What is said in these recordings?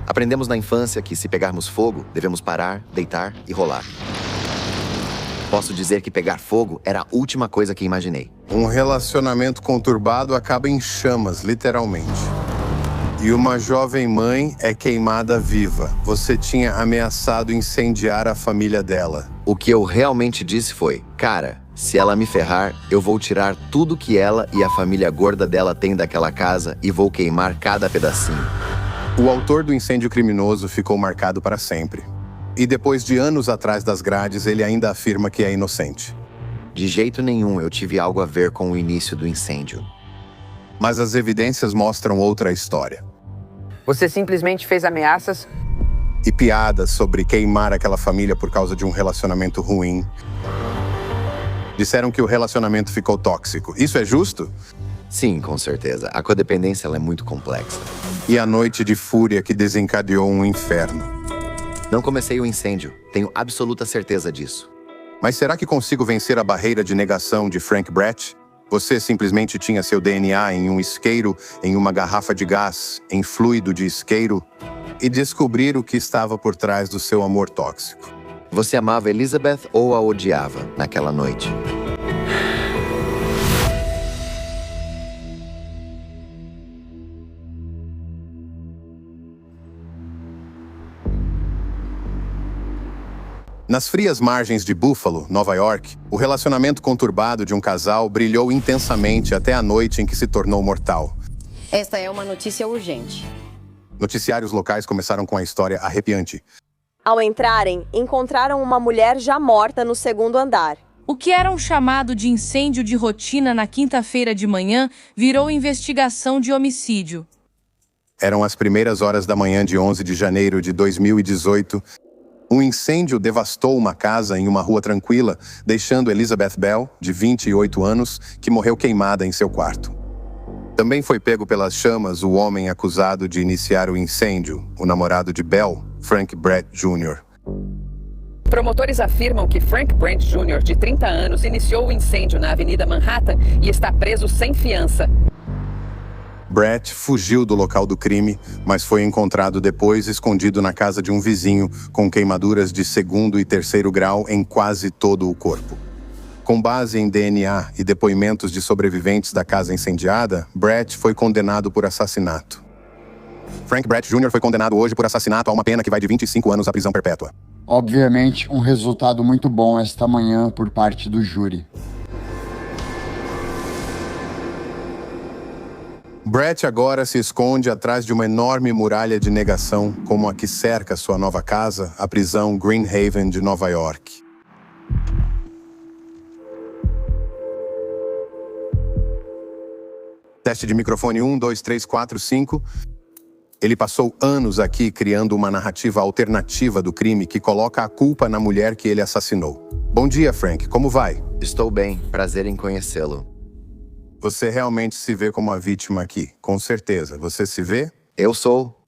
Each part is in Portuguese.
Aprendemos na infância que, se pegarmos fogo, devemos parar, deitar e rolar. Posso dizer que pegar fogo era a última coisa que imaginei. Um relacionamento conturbado acaba em chamas, literalmente. E uma jovem mãe é queimada viva. Você tinha ameaçado incendiar a família dela. O que eu realmente disse foi, cara, se ela me ferrar, eu vou tirar tudo que ela e a família gorda dela têm daquela casa e vou queimar cada pedacinho. O autor do incêndio criminoso ficou marcado para sempre. E depois de anos atrás das grades, ele ainda afirma que é inocente. De jeito nenhum eu tive algo a ver com o início do incêndio. Mas as evidências mostram outra história. Você simplesmente fez ameaças? E piadas sobre queimar aquela família por causa de um relacionamento ruim. Disseram que o relacionamento ficou tóxico. Isso é justo? Sim, com certeza. A codependência ela é muito complexa. E a noite de fúria que desencadeou um inferno. Não comecei o incêndio. Tenho absoluta certeza disso. Mas será que consigo vencer a barreira de negação de Frank Brett? Você simplesmente tinha seu DNA em um isqueiro, em uma garrafa de gás, em fluido de isqueiro, e descobrir o que estava por trás do seu amor tóxico. Você amava Elizabeth ou a odiava naquela noite? Nas frias margens de Buffalo, Nova York, o relacionamento conturbado de um casal brilhou intensamente até a noite em que se tornou mortal. Esta é uma notícia urgente. Noticiários locais começaram com a história arrepiante. Ao entrarem, encontraram uma mulher já morta no segundo andar. O que era um chamado de incêndio de rotina na quinta-feira de manhã virou investigação de homicídio. Eram as primeiras horas da manhã de 11 de janeiro de 2018. Um incêndio devastou uma casa em uma rua tranquila, deixando Elizabeth Bell, de 28 anos, que morreu queimada em seu quarto. Também foi pego pelas chamas o homem acusado de iniciar o incêndio, o namorado de Bell, Frank Brett Jr. Promotores afirmam que Frank Brett Jr., de 30 anos, iniciou o incêndio na Avenida Manhattan e está preso sem fiança. Brett fugiu do local do crime, mas foi encontrado depois escondido na casa de um vizinho, com queimaduras de segundo e terceiro grau em quase todo o corpo. Com base em DNA e depoimentos de sobreviventes da casa incendiada, Brett foi condenado por assassinato. Frank Brett Jr. foi condenado hoje por assassinato a uma pena que vai de 25 anos à prisão perpétua. Obviamente, um resultado muito bom esta manhã por parte do júri. Brett agora se esconde atrás de uma enorme muralha de negação, como a que cerca sua nova casa, a prisão Green Haven de Nova York. Teste de microfone 1, 2, 3, 4, 5. Ele passou anos aqui criando uma narrativa alternativa do crime que coloca a culpa na mulher que ele assassinou. Bom dia, Frank. Como vai? Estou bem. Prazer em conhecê-lo. Você realmente se vê como a vítima aqui, com certeza. Você se vê? Eu sou.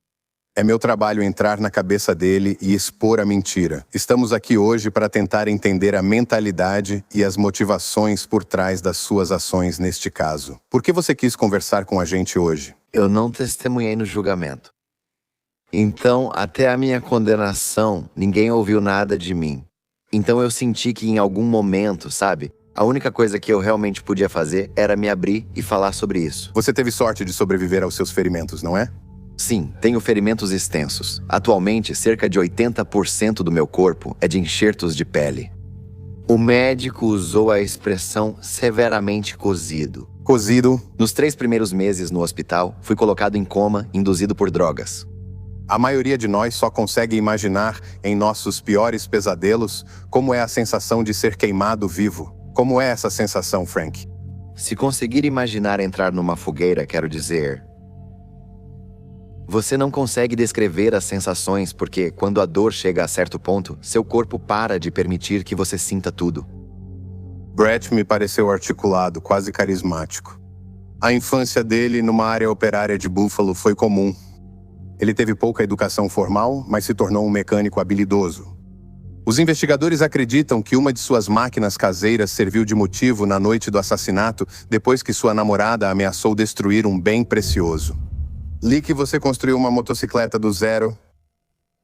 É meu trabalho entrar na cabeça dele e expor a mentira. Estamos aqui hoje para tentar entender a mentalidade e as motivações por trás das suas ações neste caso. Por que você quis conversar com a gente hoje? Eu não testemunhei no julgamento. Então, até a minha condenação, ninguém ouviu nada de mim. Então eu senti que em algum momento, sabe? A única coisa que eu realmente podia fazer era me abrir e falar sobre isso. Você teve sorte de sobreviver aos seus ferimentos, não é? Sim, tenho ferimentos extensos. Atualmente, cerca de 80% do meu corpo é de enxertos de pele. O médico usou a expressão severamente cozido. Cozido? Nos 3 primeiros meses no hospital, fui colocado em coma, induzido por drogas. A maioria de nós só consegue imaginar, em nossos piores pesadelos, como é a sensação de ser queimado vivo. Como é essa sensação, Frank? Se conseguir imaginar entrar numa fogueira, quero dizer... Você não consegue descrever as sensações porque, quando a dor chega a certo ponto, seu corpo para de permitir que você sinta tudo. Brett me pareceu articulado, quase carismático. A infância dele numa área operária de Buffalo foi comum. Ele teve pouca educação formal, mas se tornou um mecânico habilidoso. Os investigadores acreditam que uma de suas máquinas caseiras serviu de motivo na noite do assassinato, depois que sua namorada ameaçou destruir um bem precioso. Li que você construiu uma motocicleta do zero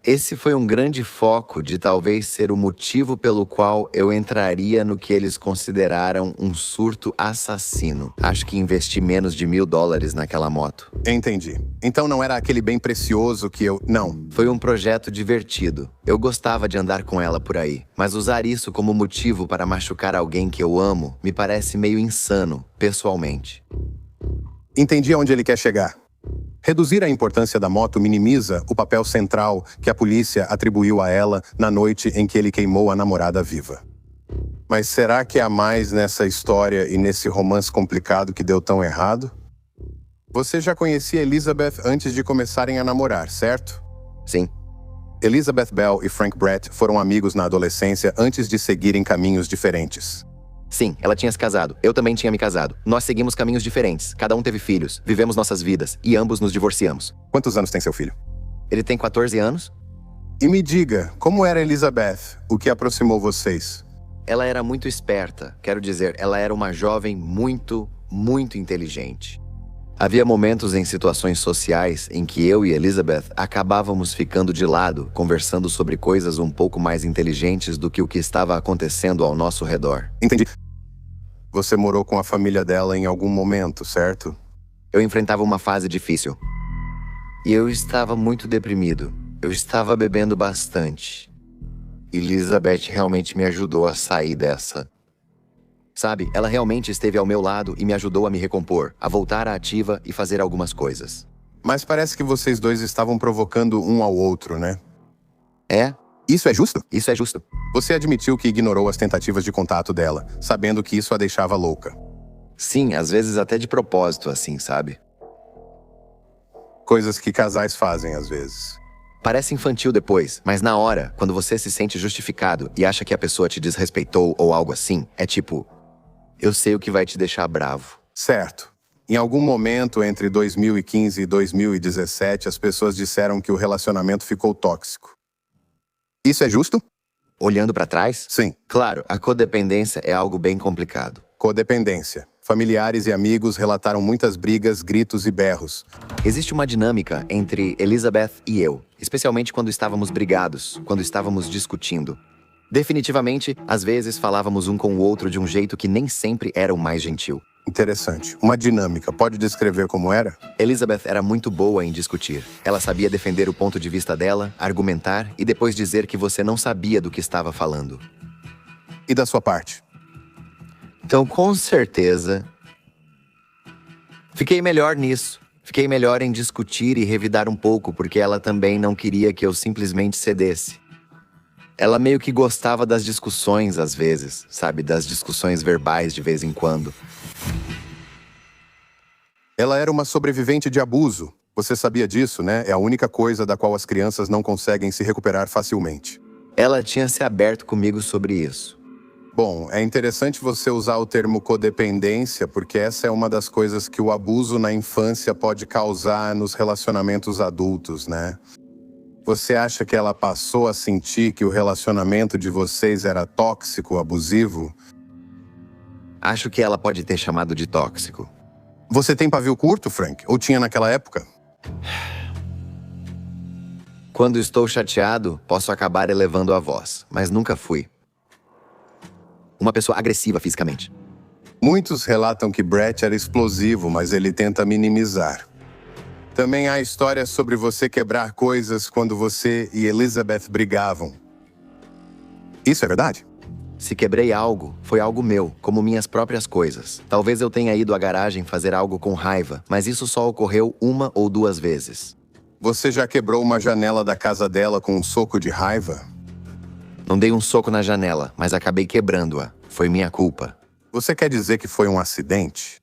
Esse foi um grande foco de talvez ser o motivo pelo qual eu entraria no que eles consideraram um surto assassino. Acho que investi menos de $1.000 naquela moto. Entendi. Então não era aquele bem precioso que eu... Não. Foi um projeto divertido. Eu gostava de andar com ela por aí. Mas usar isso como motivo para machucar alguém que eu amo me parece meio insano, pessoalmente. Entendi aonde ele quer chegar. Reduzir a importância da moto minimiza o papel central que a polícia atribuiu a ela na noite em que ele queimou a namorada viva. Mas será que há mais nessa história e nesse romance complicado que deu tão errado? Você já conhecia Elizabeth antes de começarem a namorar, certo? Sim. Elizabeth Bell e Frank Brett foram amigos na adolescência antes de seguirem caminhos diferentes. Sim, ela tinha se casado. Eu também tinha me casado. Nós seguimos caminhos diferentes. Cada um teve filhos, vivemos nossas vidas e ambos nos divorciamos. Quantos anos tem seu filho? Ele tem 14 anos. E me diga, como era Elizabeth? O que aproximou vocês? Ela era muito esperta. Quero dizer, ela era uma jovem muito inteligente. Havia momentos em situações sociais em que eu e Elizabeth acabávamos ficando de lado, conversando sobre coisas um pouco mais inteligentes do que o que estava acontecendo ao nosso redor. Entendi. Você morou com a família dela em algum momento, certo? Eu enfrentava uma fase difícil. E eu estava muito deprimido. Eu estava bebendo bastante. Elizabeth realmente me ajudou a sair dessa. Sabe, ela realmente esteve ao meu lado e me ajudou a me recompor, a voltar à ativa e fazer algumas coisas. Mas parece que vocês dois estavam provocando um ao outro, né? É? Isso é justo? Isso é justo. Você admitiu que ignorou as tentativas de contato dela, sabendo que isso a deixava louca. Sim, às vezes até de propósito, assim, sabe? Coisas que casais fazem, às vezes. Parece infantil depois, mas na hora, quando você se sente justificado e acha que a pessoa te desrespeitou ou algo assim, é tipo... Eu sei o que vai te deixar bravo. Certo. Em algum momento entre 2015 e 2017, as pessoas disseram que o relacionamento ficou tóxico. Isso é justo? Olhando pra trás? Sim. Claro, a codependência é algo bem complicado. Codependência. Familiares e amigos relataram muitas brigas, gritos e berros. Existe uma dinâmica entre Elizabeth e eu, especialmente quando estávamos brigados, quando estávamos discutindo. Definitivamente, às vezes falávamos um com o outro de um jeito que nem sempre era o mais gentil. Interessante. Uma dinâmica. Pode descrever como era? Elizabeth era muito boa em discutir. Ela sabia defender o ponto de vista dela, argumentar e depois dizer que você não sabia do que estava falando. E da sua parte? Então, com certeza, fiquei melhor nisso. Fiquei melhor em discutir e revidar um pouco, porque ela também não queria que eu simplesmente cedesse. Ela meio que gostava das discussões às vezes, sabe? Das discussões verbais de vez em quando. Ela era uma sobrevivente de abuso. Você sabia disso, né? É a única coisa da qual as crianças não conseguem se recuperar facilmente. Ela tinha se aberto comigo sobre isso. Bom, é interessante você usar o termo codependência, porque essa é uma das coisas que o abuso na infância pode causar nos relacionamentos adultos, né? Você acha que ela passou a sentir que o relacionamento de vocês era tóxico, abusivo? Acho que ela pode ter chamado de tóxico. Você tem pavio curto, Frank? Ou tinha naquela época? Quando estou chateado, posso acabar elevando a voz, mas nunca fui uma pessoa agressiva fisicamente. Muitos relatam que Brett era explosivo, mas ele tenta minimizar. Também há histórias sobre você quebrar coisas quando você e Elizabeth brigavam. Isso é verdade? Se quebrei algo, foi algo meu, como minhas próprias coisas. Talvez eu tenha ido à garagem fazer algo com raiva, mas isso só ocorreu 1 ou 2 vezes. Você já quebrou uma janela da casa dela com um soco de raiva? Não dei um soco na janela, mas acabei quebrando-a. Foi minha culpa. Você quer dizer que foi um acidente?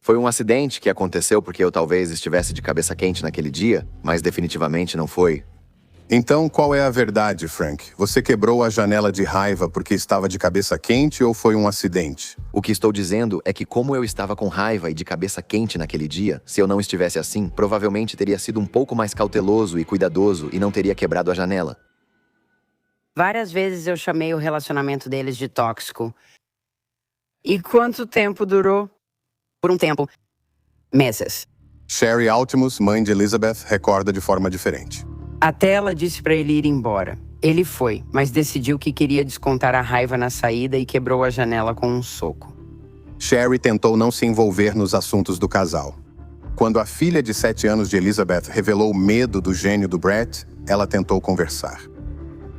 Foi um acidente que aconteceu porque eu talvez estivesse de cabeça quente naquele dia, mas definitivamente não foi. Então, qual é a verdade, Frank? Você quebrou a janela de raiva porque estava de cabeça quente ou foi um acidente? O que estou dizendo é que como eu estava com raiva e de cabeça quente naquele dia, se eu não estivesse assim, provavelmente teria sido um pouco mais cauteloso e cuidadoso e não teria quebrado a janela. Várias vezes eu chamei o relacionamento deles de tóxico. E quanto tempo durou? Por um tempo. Meses. Sherry Altimus, mãe de Elizabeth, recorda de forma diferente. Até ela disse para ele ir embora. Ele foi, mas decidiu que queria descontar a raiva na saída e quebrou a janela com um soco. Sherry tentou não se envolver nos assuntos do casal. Quando a filha de 7 anos de Elizabeth revelou o medo do gênio do Brett, ela tentou conversar.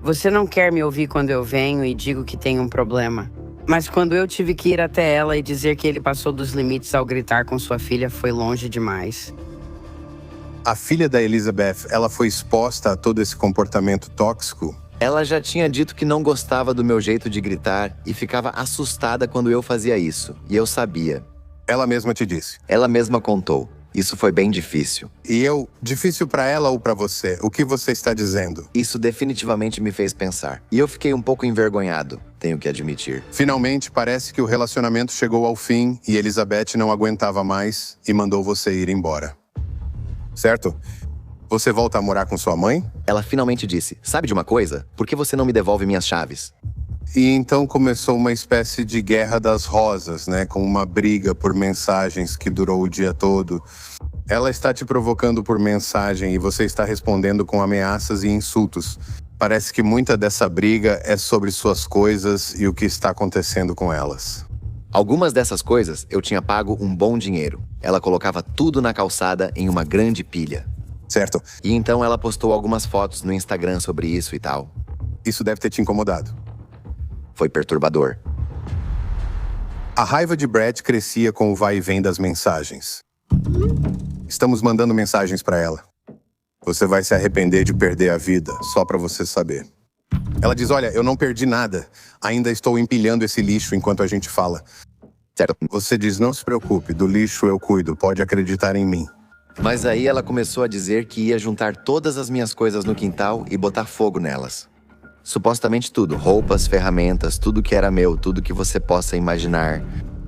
Você não quer me ouvir quando eu venho e digo que tem um problema. Mas quando eu tive que ir até ela e dizer que ele passou dos limites ao gritar com sua filha, foi longe demais. A filha da Elizabeth, ela foi exposta a todo esse comportamento tóxico? Ela já tinha dito que não gostava do meu jeito de gritar e ficava assustada quando eu fazia isso. E eu sabia. Ela mesma te disse. Ela mesma contou. Isso foi bem difícil. Difícil pra ela ou pra você? O que você está dizendo? Isso definitivamente me fez pensar. E eu fiquei um pouco envergonhado, tenho que admitir. Finalmente, parece que o relacionamento chegou ao fim e Elizabeth não aguentava mais e mandou você ir embora. Certo? Você volta a morar com sua mãe? Ela finalmente disse, sabe de uma coisa? Por que você não me devolve minhas chaves? E então começou uma espécie de guerra das rosas, né? Com uma briga por mensagens que durou o dia todo. Ela está te provocando por mensagem e você está respondendo com ameaças e insultos. Parece que muita dessa briga é sobre suas coisas e o que está acontecendo com elas. Algumas dessas coisas eu tinha pago um bom dinheiro. Ela colocava tudo na calçada em uma grande pilha. Certo. E então ela postou algumas fotos no Instagram sobre isso e tal. Isso deve ter te incomodado. Foi perturbador. A raiva de Brett crescia com o vai e vem das mensagens. Estamos mandando mensagens para ela. Você vai se arrepender de perder a vida, só para você saber. Ela diz, olha, eu não perdi nada. Ainda estou empilhando esse lixo enquanto a gente fala. Certo. Você diz, não se preocupe, do lixo eu cuido, pode acreditar em mim. Mas aí ela começou a dizer que ia juntar todas as minhas coisas no quintal e botar fogo nelas. Supostamente tudo, roupas, ferramentas, tudo que era meu, tudo que você possa imaginar.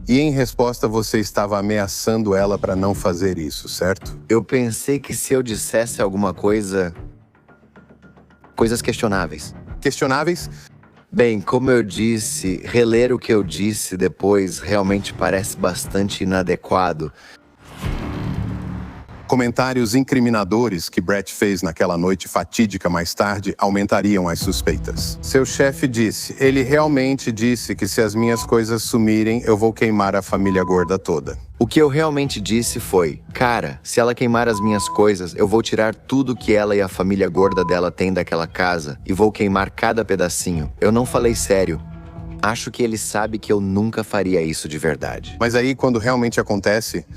E em resposta você estava ameaçando ela para não fazer isso, certo? Eu pensei que se eu dissesse alguma coisa... Coisas questionáveis. Questionáveis? Bem, como eu disse, reler o que eu disse depois realmente parece bastante inadequado. Comentários incriminadores que Brett fez naquela noite fatídica mais tarde aumentariam as suspeitas. Seu chefe disse, ele realmente disse que se as minhas coisas sumirem, eu vou queimar a família gorda toda. O que eu realmente disse foi, cara, se ela queimar as minhas coisas, eu vou tirar tudo que ela e a família gorda dela têm daquela casa e vou queimar cada pedacinho. Eu não falei sério. Acho que ele sabe que eu nunca faria isso de verdade. Mas aí, quando realmente acontece...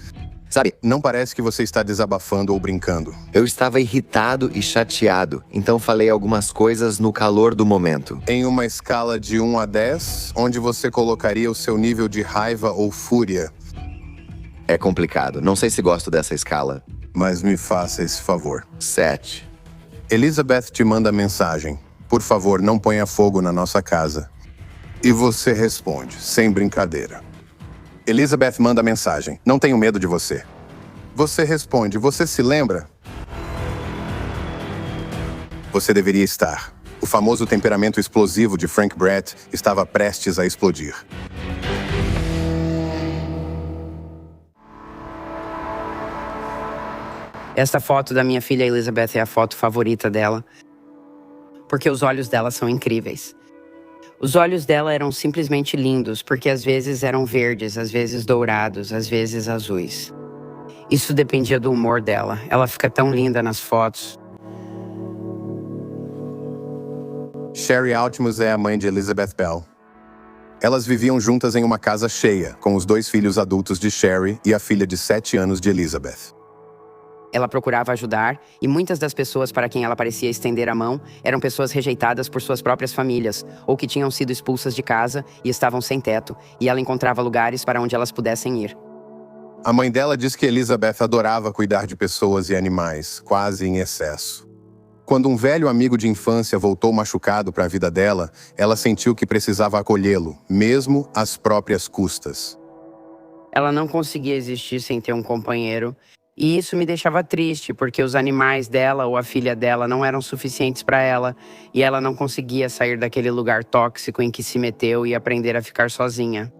Sabe, não parece que você está desabafando ou brincando. Eu estava irritado e chateado, então falei algumas coisas no calor do momento. Em uma escala de 1 a 10, onde você colocaria o seu nível de raiva ou fúria? É complicado, não sei se gosto dessa escala. Mas me faça esse favor. 7. Elizabeth te manda mensagem. Por favor, não ponha fogo na nossa casa. E você responde, sem brincadeira. Elizabeth manda mensagem. Não tenho medo de você. Você responde. Você se lembra? Você deveria estar. O famoso temperamento explosivo de Frank Brett estava prestes a explodir. Essa foto da minha filha Elizabeth é a foto favorita dela, porque os olhos dela são incríveis. Os olhos dela eram simplesmente lindos, porque às vezes eram verdes, às vezes dourados, às vezes azuis. Isso dependia do humor dela. Ela fica tão linda nas fotos. Sherry Altmus é a mãe de Elizabeth Bell. Elas viviam juntas em uma casa cheia, com os 2 filhos adultos de Sherry e a filha de 7 anos de Elizabeth. Ela procurava ajudar, e muitas das pessoas para quem ela parecia estender a mão eram pessoas rejeitadas por suas próprias famílias, ou que tinham sido expulsas de casa e estavam sem teto, e ela encontrava lugares para onde elas pudessem ir. A mãe dela diz que Elizabeth adorava cuidar de pessoas e animais, quase em excesso. Quando um velho amigo de infância voltou machucado para a vida dela, ela sentiu que precisava acolhê-lo, mesmo às próprias custas. Ela não conseguia existir sem ter um companheiro, e isso me deixava triste, porque os animais dela ou a filha dela não eram suficientes para ela, e ela não conseguia sair daquele lugar tóxico em que se meteu e aprender a ficar sozinha.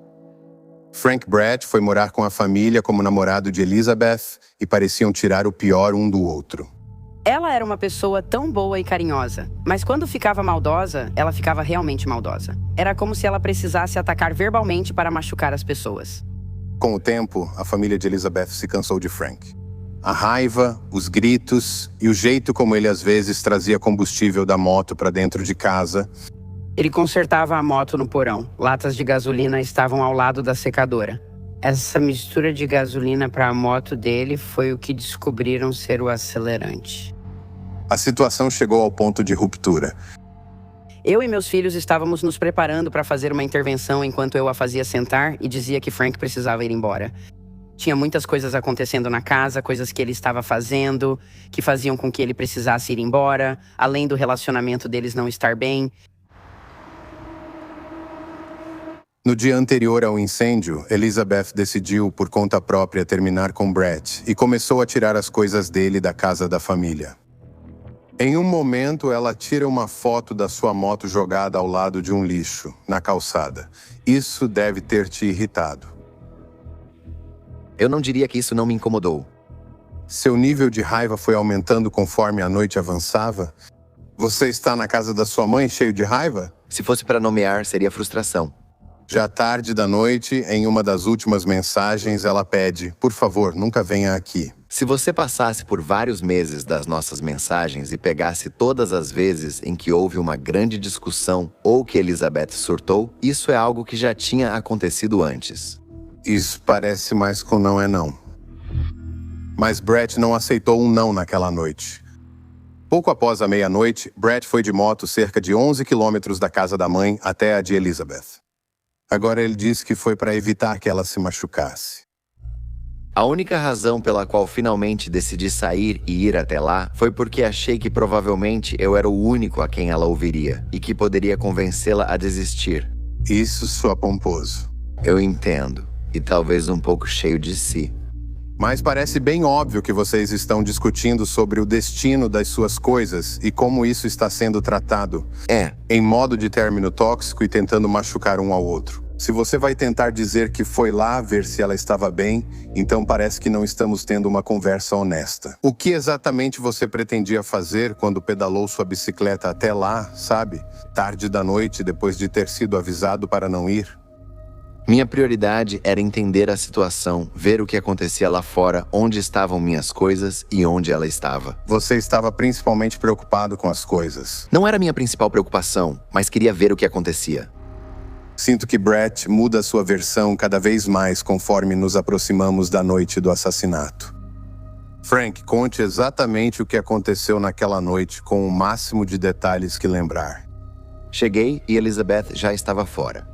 Frank Brett foi morar com a família como namorado de Elizabeth e pareciam tirar o pior um do outro. Ela era uma pessoa tão boa e carinhosa, mas quando ficava maldosa, ela ficava realmente maldosa. Era como se ela precisasse atacar verbalmente para machucar as pessoas. Com o tempo, a família de Elizabeth se cansou de Frank. A raiva, os gritos e o jeito como ele às vezes trazia combustível da moto para dentro de casa. Ele consertava a moto no porão. Latas de gasolina estavam ao lado da secadora. Essa mistura de gasolina para a moto dele foi o que descobriram ser o acelerante. A situação chegou ao ponto de ruptura. Eu e meus filhos estávamos nos preparando para fazer uma intervenção enquanto eu a fazia sentar e dizia que Frank precisava ir embora. Tinha muitas coisas acontecendo na casa, coisas que ele estava fazendo, que faziam com que ele precisasse ir embora, além do relacionamento deles não estar bem. No dia anterior ao incêndio, Elizabeth decidiu, por conta própria, terminar com Brett e começou a tirar as coisas dele da casa da família. Em um momento, ela tira uma foto da sua moto jogada ao lado de um lixo, na calçada. Isso deve ter te irritado. Eu não diria que isso não me incomodou. Seu nível de raiva foi aumentando conforme a noite avançava? Você está na casa da sua mãe cheio de raiva? Se fosse para nomear, seria frustração. Já tarde da noite, em uma das últimas mensagens, ela pede, por favor, nunca venha aqui. Se você passasse por vários meses das nossas mensagens e pegasse todas as vezes em que houve uma grande discussão ou que Elizabeth surtou, isso é algo que já tinha acontecido antes. Isso parece mais com não é não. Mas Brett não aceitou um não naquela noite. Pouco após a meia-noite, Brett foi de moto cerca de 11 quilômetros da casa da mãe até a de Elizabeth. Agora ele disse que foi para evitar que ela se machucasse. A única razão pela qual finalmente decidi sair e ir até lá foi porque achei que provavelmente eu era o único a quem ela ouviria e que poderia convencê-la a desistir. Isso soa pomposo. Eu entendo, e talvez um pouco cheio de si. Mas parece bem óbvio que vocês estão discutindo sobre o destino das suas coisas e como isso está sendo tratado. Em modo de término tóxico e tentando machucar um ao outro. Se você vai tentar dizer que foi lá ver se ela estava bem, então parece que não estamos tendo uma conversa honesta. O que exatamente você pretendia fazer quando pedalou sua bicicleta até lá, sabe? Tarde da noite, depois de ter sido avisado para não ir? Minha prioridade era entender a situação, ver o que acontecia lá fora, onde estavam minhas coisas e onde ela estava. Você estava principalmente preocupado com as coisas. Não era minha principal preocupação, mas queria ver o que acontecia. Sinto que Brett muda sua versão cada vez mais conforme nos aproximamos da noite do assassinato. Frank, conte exatamente o que aconteceu naquela noite com o máximo de detalhes que lembrar. Cheguei e Elizabeth já estava fora.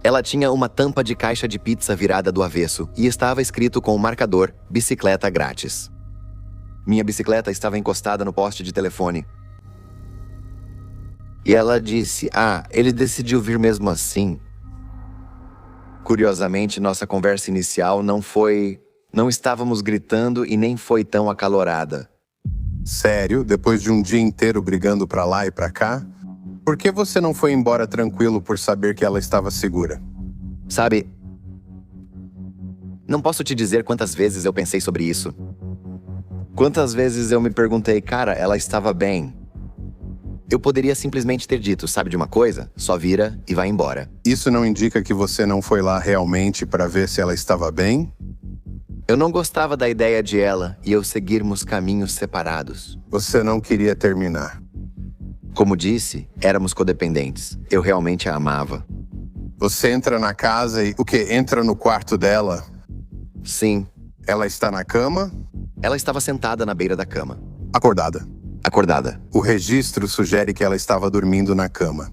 Ela tinha uma tampa de caixa de pizza virada do avesso e estava escrito com o marcador "Bicicleta grátis". Minha bicicleta estava encostada no poste de telefone. E ela disse, ele decidiu vir mesmo assim. Curiosamente, nossa conversa inicial não estávamos gritando e nem foi tão acalorada. Sério? Depois de um dia inteiro brigando pra lá e pra cá? Por que você não foi embora tranquilo por saber que ela estava segura? Sabe, não posso te dizer quantas vezes eu pensei sobre isso. Quantas vezes eu me perguntei, cara, ela estava bem. Eu poderia simplesmente ter dito, sabe de uma coisa? Só vira e vai embora. Isso não indica que você não foi lá realmente para ver se ela estava bem? Eu não gostava da ideia de ela e eu seguirmos caminhos separados. Você não queria terminar. Como disse, éramos codependentes. Eu realmente a amava. Você entra na casa e, entra no quarto dela? Sim. Ela está na cama? Ela estava sentada na beira da cama. Acordada. Acordada. O registro sugere que ela estava dormindo na cama.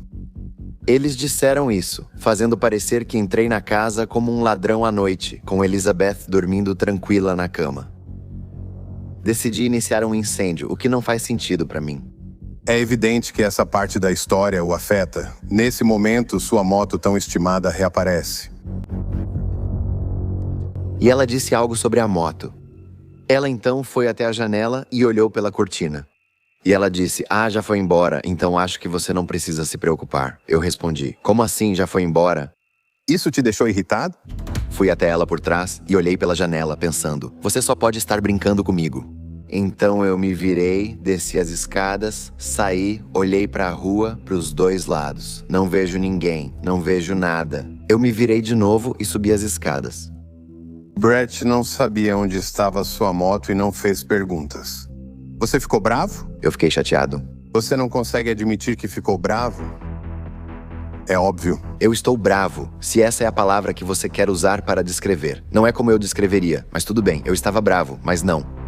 Eles disseram isso, fazendo parecer que entrei na casa como um ladrão à noite, com Elizabeth dormindo tranquila na cama. Decidi iniciar um incêndio, o que não faz sentido para mim. É evidente que essa parte da história o afeta. Nesse momento, sua moto tão estimada reaparece. E ela disse algo sobre a moto. Ela então foi até a janela e olhou pela cortina. E ela disse, já foi embora, então acho que você não precisa se preocupar. Eu respondi, como assim já foi embora? Isso te deixou irritado? Fui até ela por trás e olhei pela janela, pensando, você só pode estar brincando comigo. Então eu me virei, desci as escadas, saí, olhei para a rua, para os dois lados. Não vejo ninguém, não vejo nada. Eu me virei de novo e subi as escadas. Brett não sabia onde estava sua moto e não fez perguntas. Você ficou bravo? Eu fiquei chateado. Você não consegue admitir que ficou bravo? É óbvio. Eu estou bravo, se essa é a palavra que você quer usar para descrever. Não é como eu descreveria, mas tudo bem, eu estava bravo, mas não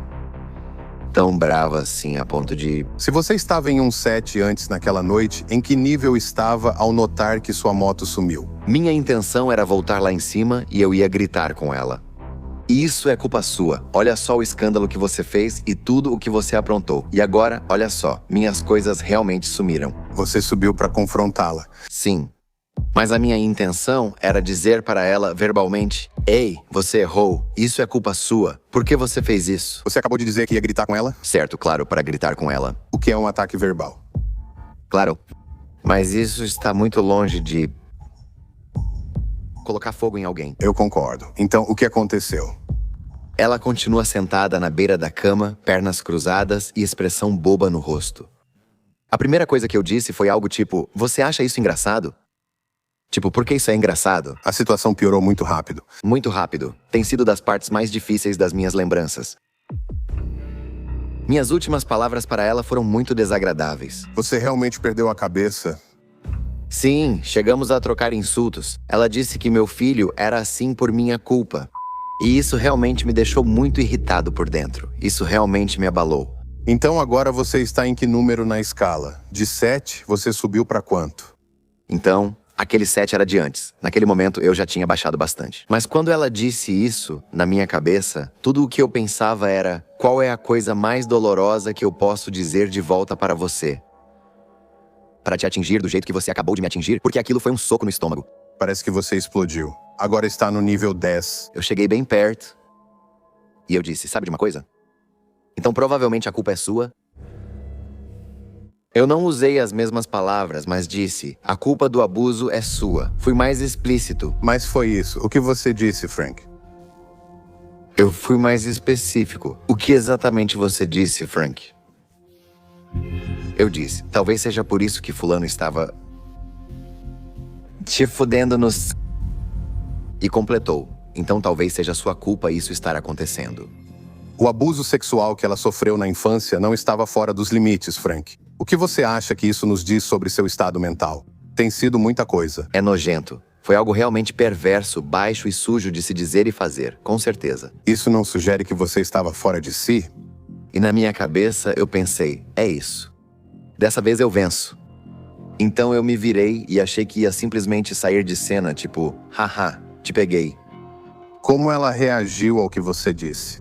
tão bravo assim a ponto de... Se você estava em um set antes naquela noite, em que nível estava ao notar que sua moto sumiu? Minha intenção era voltar lá em cima e eu ia gritar com ela. Isso é culpa sua. Olha só o escândalo que você fez e tudo o que você aprontou. E agora, olha só, minhas coisas realmente sumiram. Você subiu para confrontá-la. Sim. Mas a minha intenção era dizer para ela verbalmente: ei, você errou, isso é culpa sua. Por que você fez isso? Você acabou de dizer que ia gritar com ela? Certo, claro, para gritar com ela. O que é um ataque verbal? Claro. Mas isso está muito longe de colocar fogo em alguém. Eu concordo. Então, o que aconteceu? Ela continua sentada na beira da cama, pernas cruzadas e expressão boba no rosto. A primeira coisa que eu disse foi algo tipo: você acha isso engraçado? Tipo, por que isso é engraçado? A situação piorou muito rápido. Muito rápido. Tem sido das partes mais difíceis das minhas lembranças. Minhas últimas palavras para ela foram muito desagradáveis. Você realmente perdeu a cabeça? Sim, chegamos a trocar insultos. Ela disse que meu filho era assim por minha culpa. E isso realmente me deixou muito irritado por dentro. Isso realmente me abalou. Então agora você está em que número na escala? De 7, você subiu para quanto? Então, aquele 7 era de antes. Naquele momento, eu já tinha baixado bastante. Mas quando ela disse isso, na minha cabeça, tudo o que eu pensava era: qual é a coisa mais dolorosa que eu posso dizer de volta para você? Para te atingir do jeito que você acabou de me atingir, porque aquilo foi um soco no estômago. Parece que você explodiu. Agora está no nível 10. Eu cheguei bem perto. E eu disse: sabe de uma coisa? Então provavelmente a culpa é sua. Eu não usei as mesmas palavras, mas disse: a culpa do abuso é sua. Fui mais explícito. Mas foi isso. O que você disse, Frank? Eu fui mais específico. O que exatamente você disse, Frank? Eu disse: talvez seja por isso que fulano estava te fudendo nos... E completou: então talvez seja sua culpa isso estar acontecendo. O abuso sexual que ela sofreu na infância não estava fora dos limites, Frank. O que você acha que isso nos diz sobre seu estado mental? Tem sido muita coisa. É nojento. Foi algo realmente perverso, baixo e sujo de se dizer e fazer, com certeza. Isso não sugere que você estava fora de si? E na minha cabeça eu pensei: é isso. Dessa vez eu venço. Então eu me virei e achei que ia simplesmente sair de cena, tipo: haha, te peguei. Como ela reagiu ao que você disse?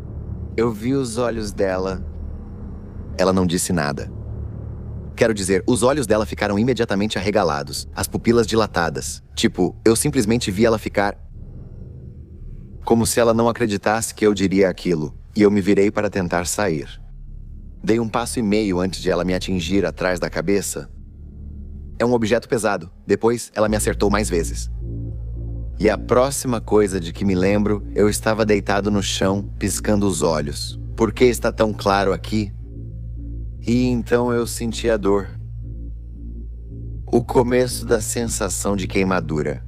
Eu vi os olhos dela. Ela não disse nada. Quero dizer, os olhos dela ficaram imediatamente arregalados, as pupilas dilatadas. Tipo, eu simplesmente vi ela ficar como se ela não acreditasse que eu diria aquilo, e eu me virei para tentar sair. Dei 1,5 passos antes de ela me atingir atrás da cabeça. É um objeto pesado. Depois, ela me acertou mais vezes. E a próxima coisa de que me lembro, eu estava deitado no chão, piscando os olhos. Por que está tão claro aqui? E então eu senti a dor. O começo da sensação de queimadura.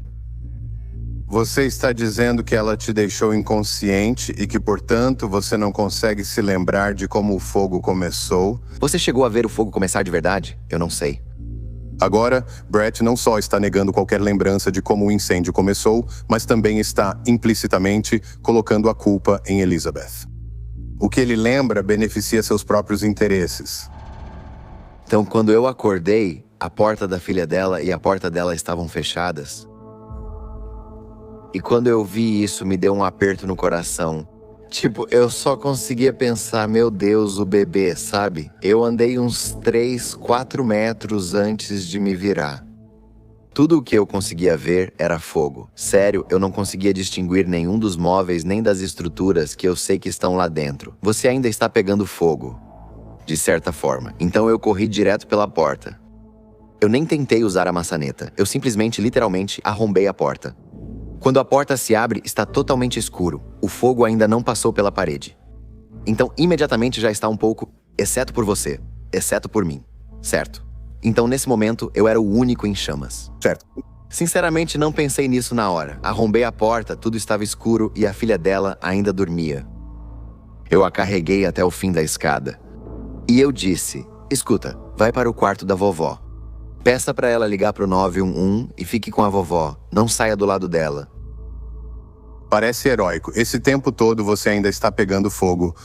Você está dizendo que ela te deixou inconsciente e que, portanto, você não consegue se lembrar de como o fogo começou? Você chegou a ver o fogo começar de verdade? Eu não sei. Agora, Brett não só está negando qualquer lembrança de como o incêndio começou, mas também está, implicitamente, colocando a culpa em Elizabeth. O que ele lembra beneficia seus próprios interesses. Então, quando eu acordei, a porta da filha dela e a porta dela estavam fechadas. E quando eu vi isso, me deu um aperto no coração. Tipo, eu só conseguia pensar: meu Deus, o bebê, sabe? Eu andei uns 3, 4 metros antes de me virar. Tudo o que eu conseguia ver era fogo. Sério, eu não conseguia distinguir nenhum dos móveis nem das estruturas que eu sei que estão lá dentro. Você ainda está pegando fogo, de certa forma. Então eu corri direto pela porta. Eu nem tentei usar a maçaneta. Eu simplesmente, literalmente, arrombei a porta. Quando a porta se abre, está totalmente escuro. O fogo ainda não passou pela parede. Então imediatamente já está um pouco, exceto por você, exceto por mim, certo? Então nesse momento eu era o único em chamas. Certo. Sinceramente não pensei nisso na hora. Arrombei a porta, tudo estava escuro e a filha dela ainda dormia. Eu a carreguei até o fim da escada. E eu disse, escuta, vai para o quarto da vovó. Peça para ela ligar pro 911 e fique com a vovó, não saia do lado dela. Parece heróico. Esse tempo todo você ainda está pegando fogo.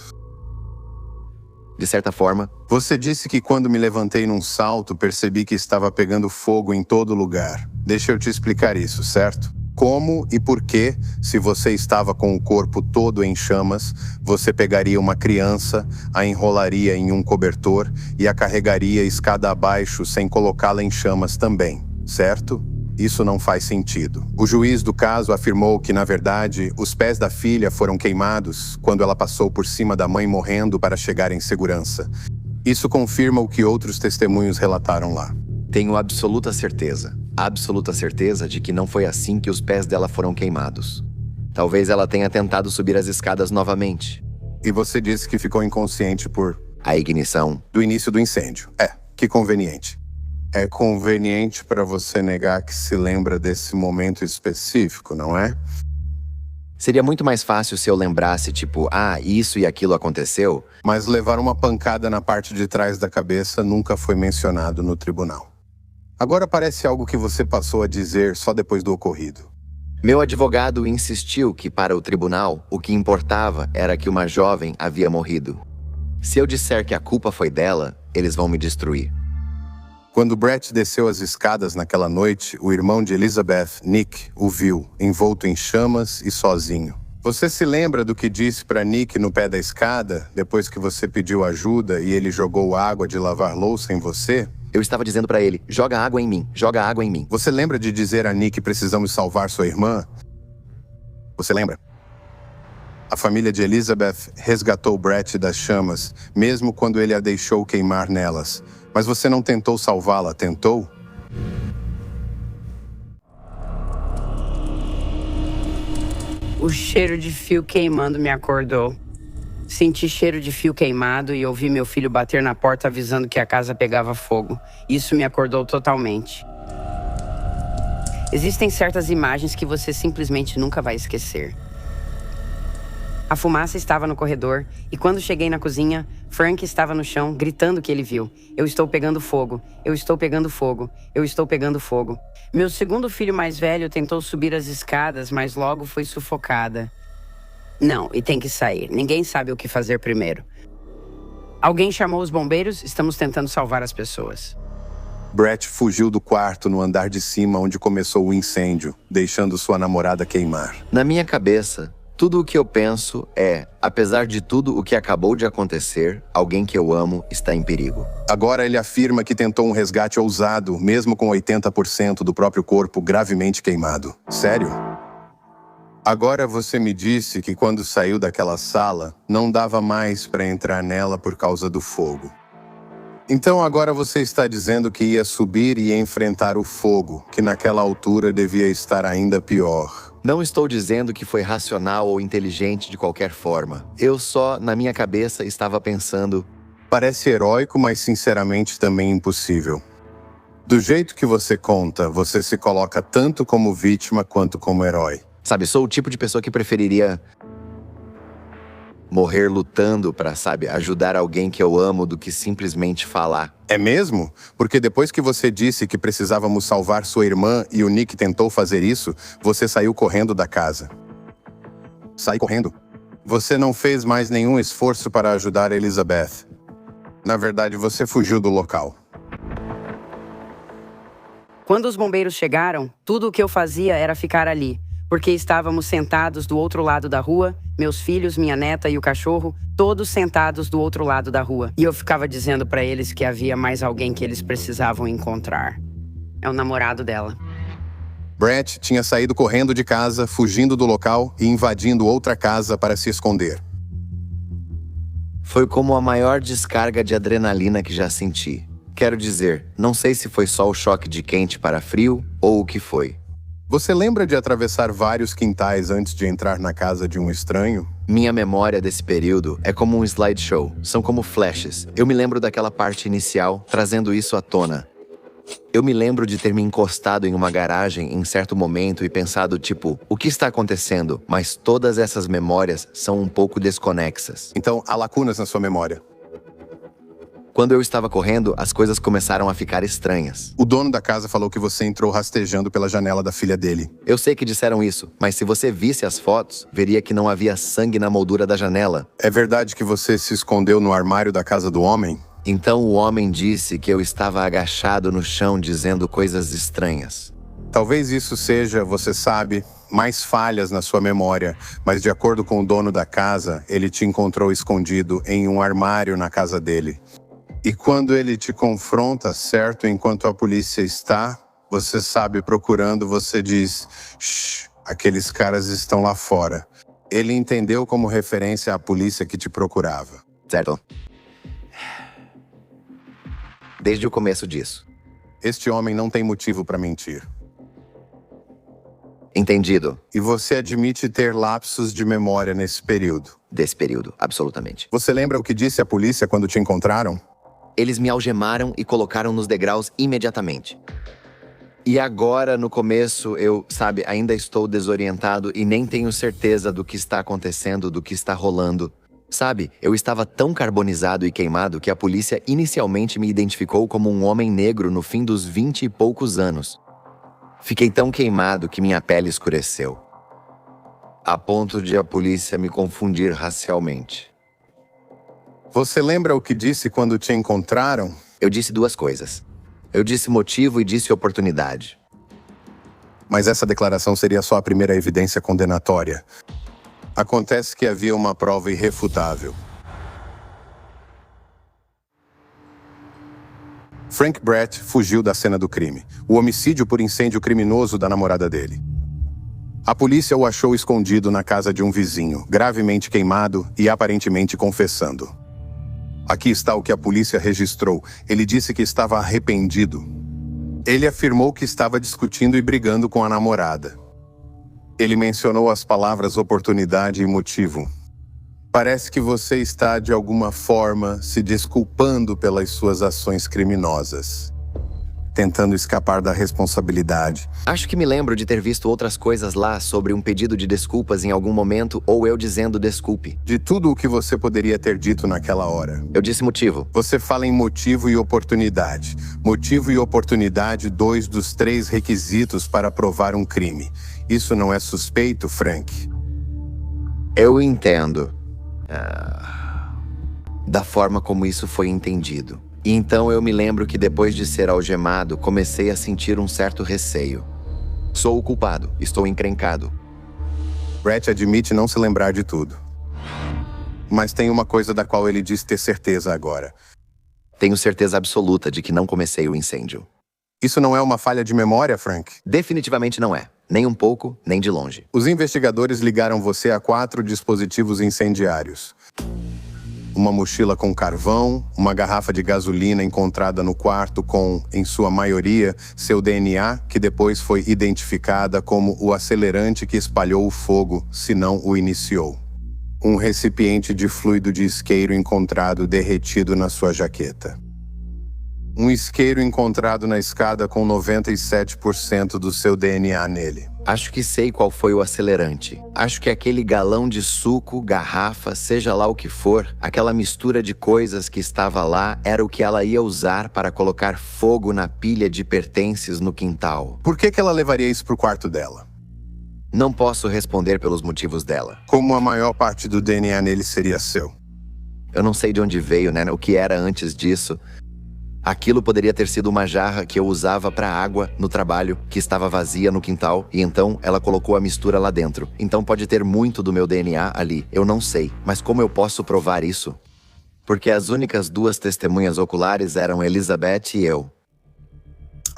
De certa forma, Você disse que quando me levantei num salto, percebi que estava pegando fogo em todo lugar. Deixa eu te explicar isso, certo? Como e por que, se você estava com o corpo todo em chamas, você pegaria uma criança, a enrolaria em um cobertor e a carregaria escada abaixo sem colocá-la em chamas também, certo? Isso não faz sentido. O juiz do caso afirmou que, na verdade, os pés da filha foram queimados quando ela passou por cima da mãe morrendo para chegar em segurança. Isso confirma o que outros testemunhos relataram lá. tenho absoluta certeza de que não foi assim que os pés dela foram queimados. Talvez ela tenha tentado subir as escadas novamente. E você disse que ficou inconsciente por... A ignição. do início do incêndio. Que conveniente. É conveniente para você negar que se lembra desse momento específico, não é? Seria muito mais fácil se eu lembrasse, tipo, isso e aquilo aconteceu. Mas levar uma pancada na parte de trás da cabeça nunca foi mencionado no tribunal. Agora parece algo que você passou a dizer só depois do ocorrido. Meu advogado insistiu que, para o tribunal, o que importava era que uma jovem havia morrido. Se eu disser que a culpa foi dela, eles vão me destruir. Quando Brett desceu as escadas naquela noite, o irmão de Elizabeth, Nick, o viu, envolto em chamas e sozinho. Você se lembra do que disse para Nick no pé da escada, depois que você pediu ajuda e ele jogou água de lavar louça em você? Eu estava dizendo para ele, joga água em mim, joga água em mim. Você lembra de dizer a Nick que precisamos salvar sua irmã? Você lembra? A família de Elizabeth resgatou Brett das chamas, mesmo quando ele a deixou queimar nelas. Mas você não tentou salvá-la, tentou? O cheiro de fio queimando me acordou. Senti cheiro de fio queimado e ouvi meu filho bater na porta avisando que a casa pegava fogo. Isso me acordou totalmente. Existem certas imagens que você simplesmente nunca vai esquecer. A fumaça estava no corredor e quando cheguei na cozinha, Frank estava no chão gritando que ele viu. Eu estou pegando fogo, eu estou pegando fogo, eu estou pegando fogo. Meu segundo filho mais velho tentou subir as escadas, mas logo foi sufocada. Não, e tem que sair. Ninguém sabe o que fazer primeiro. Alguém chamou os bombeiros? Estamos tentando salvar as pessoas. Brett fugiu do quarto no andar de cima onde começou o incêndio, deixando sua namorada queimar. Na minha cabeça, tudo o que eu penso é, apesar de tudo o que acabou de acontecer, alguém que eu amo está em perigo. Agora ele afirma que tentou um resgate ousado, mesmo com 80% do próprio corpo gravemente queimado. Sério? Agora você me disse que quando saiu daquela sala, não dava mais para entrar nela por causa do fogo. Então agora você está dizendo que ia subir e enfrentar o fogo, que naquela altura devia estar ainda pior. Não estou dizendo que foi racional ou inteligente de qualquer forma. Eu só, na minha cabeça, estava pensando... Parece heróico, mas sinceramente também impossível. Do jeito que você conta, você se coloca tanto como vítima quanto como herói. Sabe, sou o tipo de pessoa que preferiria morrer lutando pra, ajudar alguém que eu amo do que simplesmente falar. É mesmo? Porque depois que você disse que precisávamos salvar sua irmã e o Nick tentou fazer isso, você saiu correndo da casa. Saiu correndo? Você não fez mais nenhum esforço para ajudar Elizabeth. Na verdade, você fugiu do local. Quando os bombeiros chegaram, tudo o que eu fazia era ficar ali. Porque estávamos sentados do outro lado da rua, meus filhos, minha neta e o cachorro, todos sentados do outro lado da rua. E eu ficava dizendo para eles que havia mais alguém que eles precisavam encontrar. É o namorado dela. Brett tinha saído correndo de casa, fugindo do local e invadindo outra casa para se esconder. Foi como a maior descarga de adrenalina que já senti. Quero dizer, não sei se foi só o choque de quente para frio ou o que foi. Você lembra de atravessar vários quintais antes de entrar na casa de um estranho? Minha memória desse período é como um slideshow. São como flashes. Eu me lembro daquela parte inicial, trazendo isso à tona. Eu me lembro de ter me encostado em uma garagem em certo momento e pensado, tipo, o que está acontecendo? Mas todas essas memórias são um pouco desconexas. Então, há lacunas na sua memória. Quando eu estava correndo, as coisas começaram a ficar estranhas. O dono da casa falou que você entrou rastejando pela janela da filha dele. Eu sei que disseram isso, mas se você visse as fotos, veria que não havia sangue na moldura da janela. É verdade que você se escondeu no armário da casa do homem? Então o homem disse que eu estava agachado no chão dizendo coisas estranhas. Talvez isso seja, você sabe, mais falhas na sua memória, mas de acordo com o dono da casa, ele te encontrou escondido em um armário na casa dele. E quando ele te confronta, certo, enquanto a polícia está, você sabe, procurando, você diz, shh, aqueles caras estão lá fora. Ele entendeu como referência à polícia que te procurava. Certo. Desde o começo disso. Este homem não tem motivo para mentir. Entendido. E você admite ter lapsos de memória nesse período? Desse período, absolutamente. Você lembra o que disse a polícia quando te encontraram? Eles me algemaram e colocaram nos degraus imediatamente. E agora, no começo, eu, ainda estou desorientado e nem tenho certeza do que está acontecendo, do que está rolando. Eu estava tão carbonizado e queimado que a polícia inicialmente me identificou como um homem negro no fim dos 20 e poucos anos. Fiquei tão queimado que minha pele escureceu. A ponto de a polícia me confundir racialmente. Você lembra o que disse quando te encontraram? Eu disse duas coisas. Eu disse motivo e disse oportunidade. Mas essa declaração seria só a primeira evidência condenatória. Acontece que havia uma prova irrefutável. Frank Brett fugiu da cena do crime. O homicídio por incêndio criminoso da namorada dele. A polícia o achou escondido na casa de um vizinho, gravemente queimado e aparentemente confessando. Aqui está o que a polícia registrou. Ele disse que estava arrependido. Ele afirmou que estava discutindo e brigando com a namorada. Ele mencionou as palavras oportunidade e motivo. Parece que você está, de alguma forma, se desculpando pelas suas ações criminosas. Tentando escapar da responsabilidade. Acho que me lembro de ter visto outras coisas lá sobre um pedido de desculpas em algum momento ou eu dizendo desculpe. De tudo o que você poderia ter dito naquela hora. Eu disse motivo. Você fala em motivo e oportunidade. Motivo e oportunidade, 2 dos 3 requisitos para provar um crime. Isso não é suspeito, Frank? Eu entendo. Da forma como isso foi entendido. E então eu me lembro que depois de ser algemado, comecei a sentir um certo receio. Sou o culpado, estou encrencado. Brett admite não se lembrar de tudo. Mas tem uma coisa da qual ele diz ter certeza agora. Tenho certeza absoluta de que não comecei o incêndio. Isso não é uma falha de memória, Frank? Definitivamente não é. Nem um pouco, nem de longe. Os investigadores ligaram você a 4 dispositivos incendiários. Uma mochila com carvão, uma garrafa de gasolina encontrada no quarto com, em sua maioria, seu DNA, que depois foi identificada como o acelerante que espalhou o fogo, se não o iniciou. Um recipiente de fluido de isqueiro encontrado derretido na sua jaqueta. Um isqueiro encontrado na escada com 97% do seu DNA nele. Acho que sei qual foi o acelerante. Acho que aquele galão de suco, garrafa, seja lá o que for, aquela mistura de coisas que estava lá era o que ela ia usar para colocar fogo na pilha de pertences no quintal. Por que ela levaria isso pro quarto dela? Não posso responder pelos motivos dela. Como a maior parte do DNA nele seria seu? Eu não sei de onde veio, né? O que era antes disso. Aquilo poderia ter sido uma jarra que eu usava para água no trabalho, que estava vazia no quintal, e então ela colocou a mistura lá dentro. Então pode ter muito do meu DNA ali, eu não sei. Mas como eu posso provar isso? Porque as únicas 2 testemunhas oculares eram Elizabeth e eu.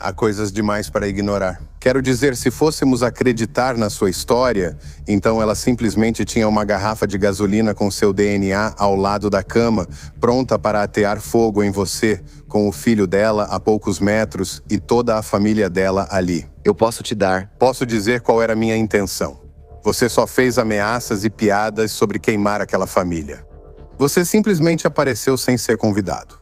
Há coisas demais para ignorar. Quero dizer, se fôssemos acreditar na sua história, então ela simplesmente tinha uma garrafa de gasolina com seu DNA ao lado da cama, pronta para atear fogo em você, com o filho dela a poucos metros e toda a família dela ali. Eu posso te dar. Posso dizer qual era a minha intenção. Você só fez ameaças e piadas sobre queimar aquela família. Você simplesmente apareceu sem ser convidado.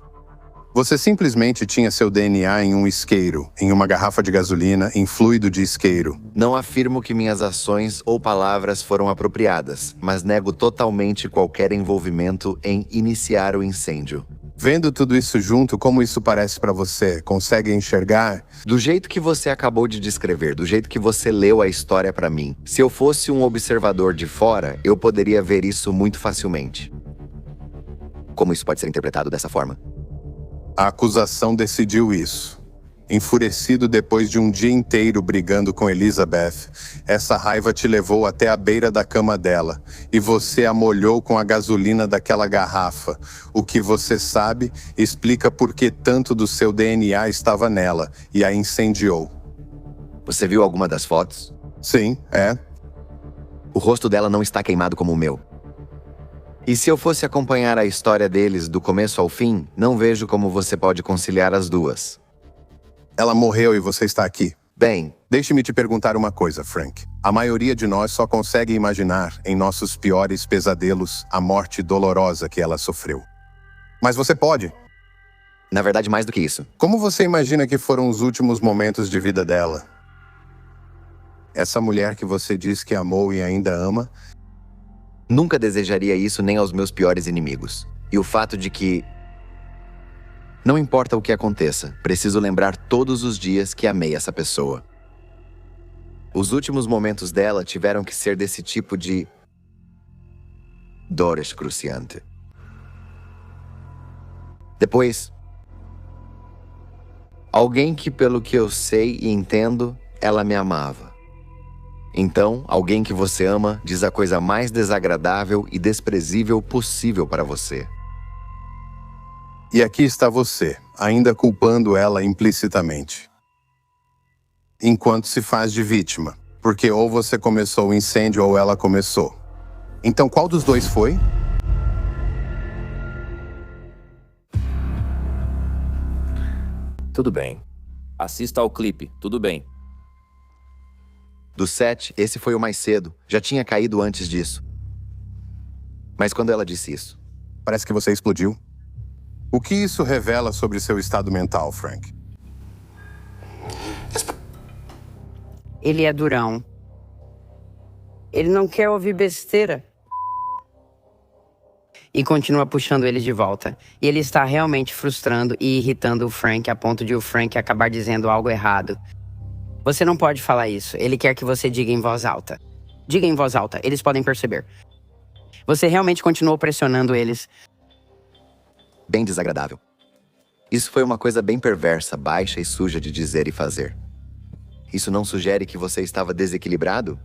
Você simplesmente tinha seu DNA em um isqueiro, em uma garrafa de gasolina, em fluido de isqueiro. Não afirmo que minhas ações ou palavras foram apropriadas, mas nego totalmente qualquer envolvimento em iniciar o incêndio. Vendo tudo isso junto, como isso parece pra você? Consegue enxergar? Do jeito que você acabou de descrever, do jeito que você leu a história pra mim, se eu fosse um observador de fora, eu poderia ver isso muito facilmente. Como isso pode ser interpretado dessa forma? A acusação decidiu isso. Enfurecido depois de um dia inteiro brigando com Elizabeth, essa raiva te levou até a beira da cama dela e você a molhou com a gasolina daquela garrafa. O que você sabe explica por que tanto do seu DNA estava nela e a incendiou. Você viu alguma das fotos? Sim, é. O rosto dela não está queimado como o meu. E se eu fosse acompanhar a história deles do começo ao fim, não vejo como você pode conciliar as duas. Ela morreu e você está aqui. Bem, Deixe-me te perguntar uma coisa, Frank. A maioria de nós só consegue imaginar, em nossos piores pesadelos, a morte dolorosa que ela sofreu. Mas você pode. na verdade, mais do que isso. Como você imagina que foram os últimos momentos de vida dela? Essa mulher que você diz que amou e ainda ama? Nunca desejaria isso nem aos meus piores inimigos. E o fato de que... não importa o que aconteça, preciso lembrar todos os dias que amei essa pessoa. Os últimos momentos dela tiveram que ser desse tipo de... dor excruciante. Depois... alguém que, pelo que eu sei e entendo, ela me amava. Então, alguém que você ama diz a coisa mais desagradável e desprezível possível para você. E aqui está você, ainda culpando ela implicitamente. Enquanto se faz de vítima, porque ou você começou o incêndio ou ela começou. Então qual dos dois foi? Tudo bem. Assista ao clipe, tudo bem. Do 7, esse foi o mais cedo. Já tinha caído antes disso. Mas quando ela disse isso? Parece que você explodiu. O que isso revela sobre seu estado mental, Frank? Ele é durão. Ele não quer ouvir besteira. E continua puxando ele de volta. E ele está realmente frustrando e irritando o Frank a ponto de o Frank acabar dizendo algo errado. Você não pode falar isso. Ele quer que você diga em voz alta. Diga em voz alta, eles podem perceber. Você realmente continuou pressionando eles. Bem desagradável. Isso foi uma coisa bem perversa, baixa e suja de dizer e fazer. Isso não sugere que você estava desequilibrado?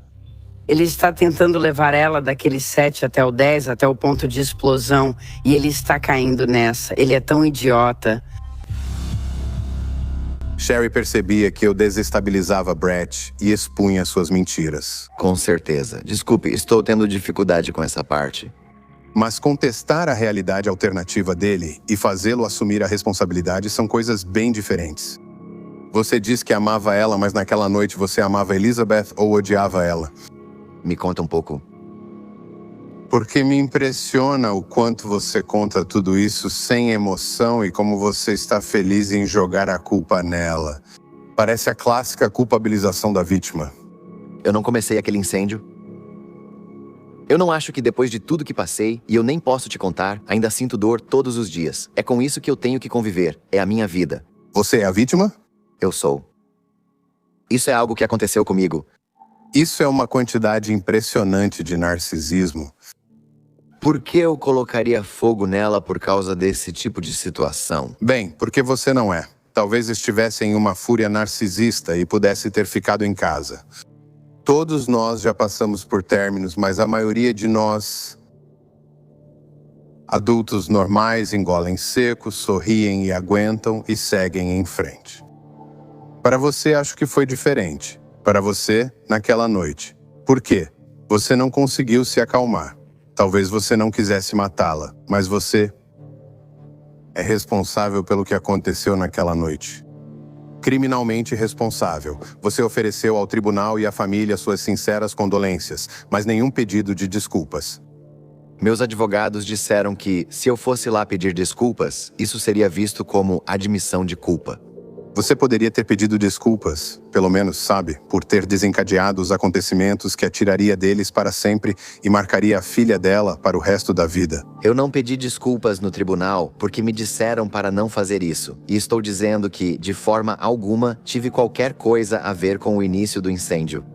Ele está tentando levar ela daquele 7 até o 10, até o ponto de explosão. E ele está caindo nessa. Ele é tão idiota. Sherry percebia que eu desestabilizava Brett e expunha suas mentiras. Com certeza. Desculpe, estou tendo dificuldade com essa parte. Mas contestar a realidade alternativa dele e fazê-lo assumir a responsabilidade são coisas bem diferentes. Você diz que amava ela, mas naquela noite você amava Elizabeth ou odiava ela? Me conta um pouco. Porque me impressiona o quanto você conta tudo isso sem emoção e como você está feliz em jogar a culpa nela. Parece a clássica culpabilização da vítima. Eu não comecei aquele incêndio. Eu não acho que depois de tudo que passei, e eu nem posso te contar, ainda sinto dor todos os dias. É com isso que eu tenho que conviver. É a minha vida. Você é a vítima? Eu sou. Isso é algo que aconteceu comigo. Isso é uma quantidade impressionante de narcisismo. Por que eu colocaria fogo nela por causa desse tipo de situação? Bem, porque você não é. Talvez estivesse em uma fúria narcisista e pudesse ter ficado em casa. Todos nós já passamos por términos, mas a maioria de nós, adultos normais, engolem seco, sorriem e aguentam e seguem em frente. Para você, acho que foi diferente. Para você, naquela noite. Por quê? Você não conseguiu se acalmar. Talvez você não quisesse matá-la, mas você é responsável pelo que aconteceu naquela noite. criminalmente responsável. Você ofereceu ao tribunal e à família suas sinceras condolências, mas nenhum pedido de desculpas. Meus advogados disseram que, se eu fosse lá pedir desculpas, isso seria visto como admissão de culpa. Você poderia ter pedido desculpas, pelo menos, sabe, por ter desencadeado os acontecimentos que a tiraria deles para sempre e marcaria a filha dela para o resto da vida. Eu não pedi desculpas no tribunal porque me disseram para não fazer isso. E estou dizendo que, de forma alguma, tive qualquer coisa a ver com o início do incêndio.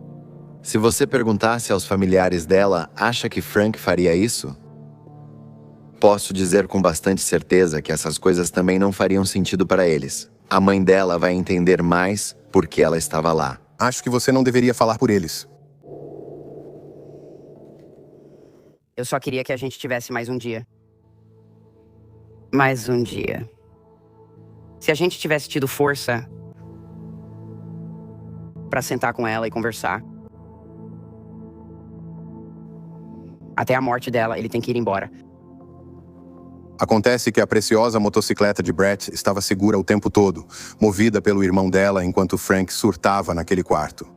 Se você perguntasse aos familiares dela, acha que Frank faria isso? Posso dizer com bastante certeza que essas coisas também não fariam sentido para eles. A mãe dela vai entender mais porque ela estava lá. Acho que você não deveria falar por eles. Eu só queria que a gente tivesse mais um dia. Mais um dia. Se a gente tivesse tido força pra sentar com ela e conversar. Até a morte dela, ele tem que ir embora. Acontece que a preciosa motocicleta de Brett estava segura o tempo todo, movida pelo irmão dela enquanto Frank surtava naquele quarto.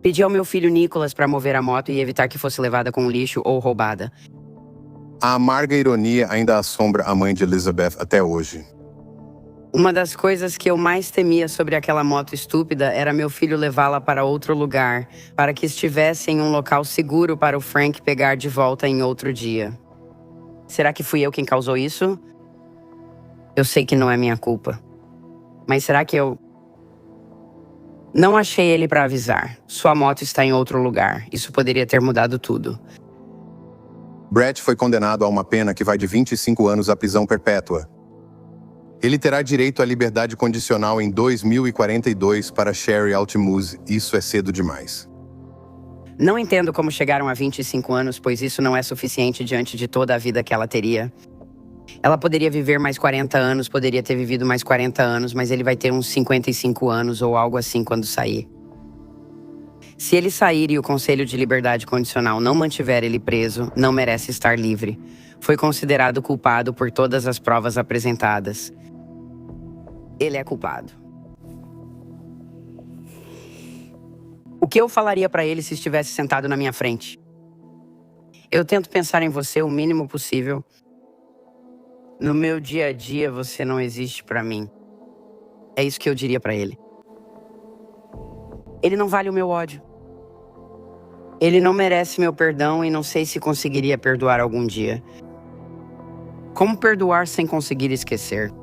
Pedi ao meu filho Nicholas para mover a moto e evitar que fosse levada com lixo ou roubada. A amarga ironia ainda assombra a mãe de Elizabeth até hoje. Uma das coisas que eu mais temia sobre aquela moto estúpida era meu filho levá-la para outro lugar, para que estivesse em um local seguro para o Frank pegar de volta em outro dia. Será que fui eu quem causou isso? Eu sei que não é minha culpa. Mas será que eu... Não achei ele para avisar. Sua moto está em outro lugar. Isso poderia ter mudado tudo. Brett foi condenado a uma pena que vai de 25 anos à prisão perpétua. Ele terá direito à liberdade condicional em 2042 para Sherry Altimuse. Isso é cedo demais. Não entendo como chegaram a 25 anos, pois isso não é suficiente diante de toda a vida que ela teria. Ela poderia viver mais 40 anos, poderia ter vivido mais 40 anos, mas ele vai ter uns 55 anos ou algo assim quando sair. Se ele sair e o Conselho de Liberdade Condicional não mantiver ele preso, não merece estar livre. Foi considerado culpado por todas as provas apresentadas. Ele é culpado. O que eu falaria pra ele se estivesse sentado na minha frente? Eu tento pensar em você o mínimo possível. No meu dia a dia, você não existe pra mim. É isso que eu diria pra ele. Ele não vale o meu ódio. Ele não merece meu perdão e não sei se conseguiria perdoar algum dia. Como perdoar sem conseguir esquecer?